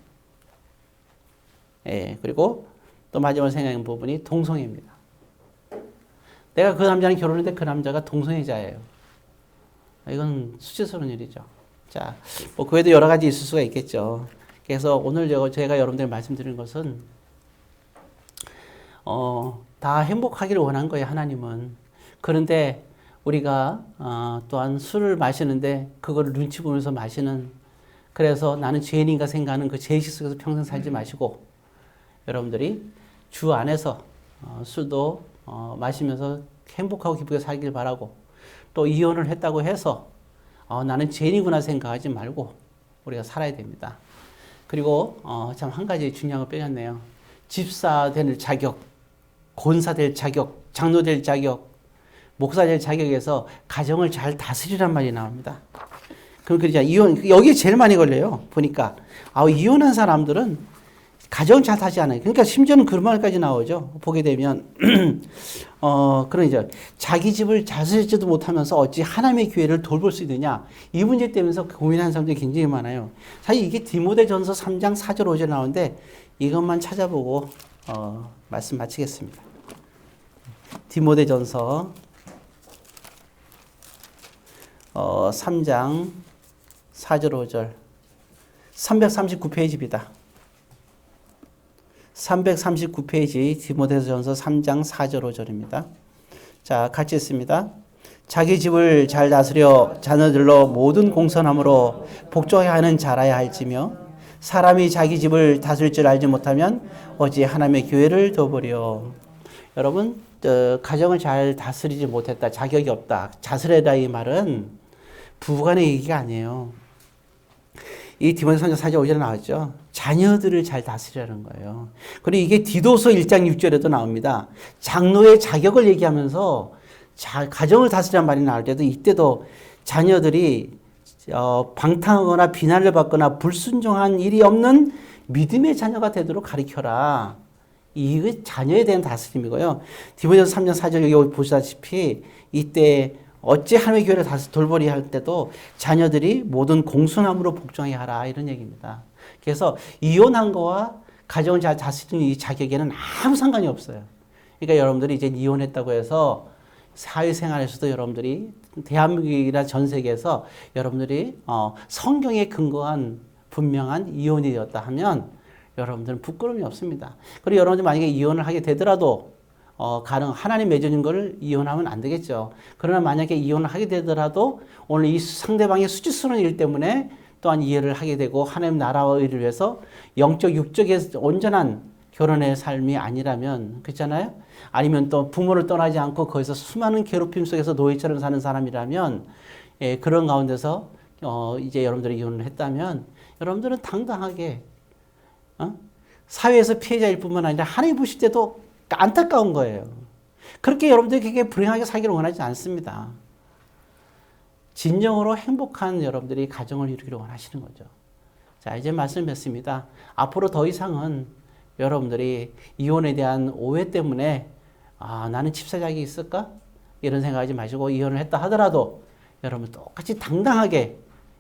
Speaker 1: 예, 그리고 또 마지막으로 생각하는 부분이 동성애입니다. 내가 그 남자랑 결혼했는데 그 남자가 동성애자예요. 이건 수치스러운 일이죠. 자, 뭐 그 외에도 여러 가지 있을 수가 있겠죠. 그래서 오늘 제가 여러분들 말씀드리는 것은 다 행복하기를 원한 거예요, 하나님은. 그런데 우리가 또한 술을 마시는데 그거를 눈치 보면서 마시는, 그래서 나는 죄인인가 생각하는 그 죄의식 속에서 평생 살지 마시고 여러분들이 주 안에서 술도 마시면서 행복하고 기쁘게 살길 바라고, 또 이혼을 했다고 해서 나는 죄인이구나 생각하지 말고 우리가 살아야 됩니다. 그리고 참 한 가지 중요한 거 빼셨네요. 집사 될 자격, 권사 될 자격, 장로 될 자격, 목사 될 자격에서 가정을 잘 다스리란 말이 나옵니다. 그럼 그러자 이혼, 여기에 제일 많이 걸려요. 보니까 이혼한 사람들은 가정을 잘 다스리지 않아요. 그러니까 심지어는 그런 말까지 나오죠. 보게 되면 그러니까 자기 집을 다스리지도 못하면서 어찌 하나님의 교회를 돌볼 수 있느냐, 이 문제 때문에 고민하는 사람들이 굉장히 많아요. 사실 이게 디모데전서 3장 4절 5절 나오는데 이것만 찾아보고 말씀 마치겠습니다. 디모데전서 3장 4절 5절 339페이지입니다. 339페이지 디모데전서 3장 4절 5절입니다. 자, 같이 읽습니다. 자기 집을 잘 다스려 자녀들로 모든 공선함으로 복종하게 하는 자라야 할지며 사람이 자기 집을 다스릴 줄 알지 못하면 어찌 하나님의 교회를 도보려. 여러분, 가정을 잘 다스리지 못했다, 자격이 없다, 다스려라, 이 말은 부부간의 얘기가 아니에요. 이 디모데전서 4장 5절에 나왔죠. 자녀들을 잘 다스리라는 거예요. 그리고 이게 디도서 1장 6절에도 나옵니다. 장로의 자격을 얘기하면서 가정을 다스리라는 말이 나올 때도 이때도 자녀들이 방탕하거나 비난을 받거나 불순종한 일이 없는 믿음의 자녀가 되도록 가르쳐라. 이게 자녀에 대한 다스림이고요. 디모데전서 3장 4절 여기 보시다시피 이때 어찌 하나님의 교회를 다시 돌보리 할 때도 자녀들이 모든 공손함으로 복종하게 하라, 이런 얘기입니다. 그래서 이혼한 거와 가정을 잘 다스리는 이 자격에는 아무 상관이 없어요. 그러니까 여러분들이 이제 이혼했다고 해서 사회생활에서도 여러분들이 대한민국이나 전 세계에서 여러분들이 성경에 근거한 분명한 이혼이 되었다 하면 여러분들은 부끄러움이 없습니다. 그리고 여러분들이 만약에 이혼을 하게 되더라도 하나님 맺어진 걸 이혼하면 안 되겠죠. 그러나 만약에 이혼을 하게 되더라도 오늘 이 상대방의 수치스러운 일 때문에 또한 이해를 하게 되고 하나님 나라와 의를 위해서 영적, 육적의 온전한 결혼의 삶이 아니라면, 그렇잖아요? 아니면 또 부모를 떠나지 않고 거기서 수많은 괴롭힘 속에서 노예처럼 사는 사람이라면, 예, 그런 가운데서 이제 여러분들이 이혼을 했다면 여러분들은 당당하게 사회에서 피해자일 뿐만 아니라 하나님 보실 때도 안타까운 거예요. 그렇게 여러분들이 그렇게 불행하게 살기를 원하지 않습니다. 진정으로 행복한 여러분들이 가정을 이루기를 원하시는 거죠. 자, 이제 말씀을 맺습니다. 앞으로 더 이상은 여러분들이 이혼에 대한 오해 때문에 나는 집사작이 있을까? 이런 생각하지 마시고, 이혼을 했다 하더라도 여러분 똑같이 당당하게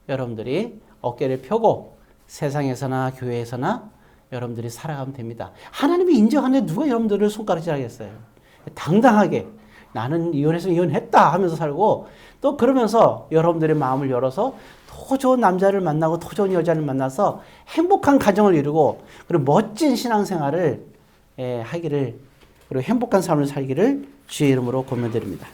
Speaker 1: 여러분들이 어깨를 펴고 세상에서나 교회에서나 여러분들이 살아가면 됩니다. 하나님이 인정하는데 누가 여러분들을 손가락질하겠어요? 당당하게 나는 이혼했으면 이혼했다 하면서 살고, 또 그러면서 여러분들의 마음을 열어서 더 좋은 남자를 만나고 더 좋은 여자를 만나서 행복한 가정을 이루고, 그리고 멋진 신앙생활을 하기를, 그리고 행복한 삶을 살기를 주의 이름으로 권면드립니다.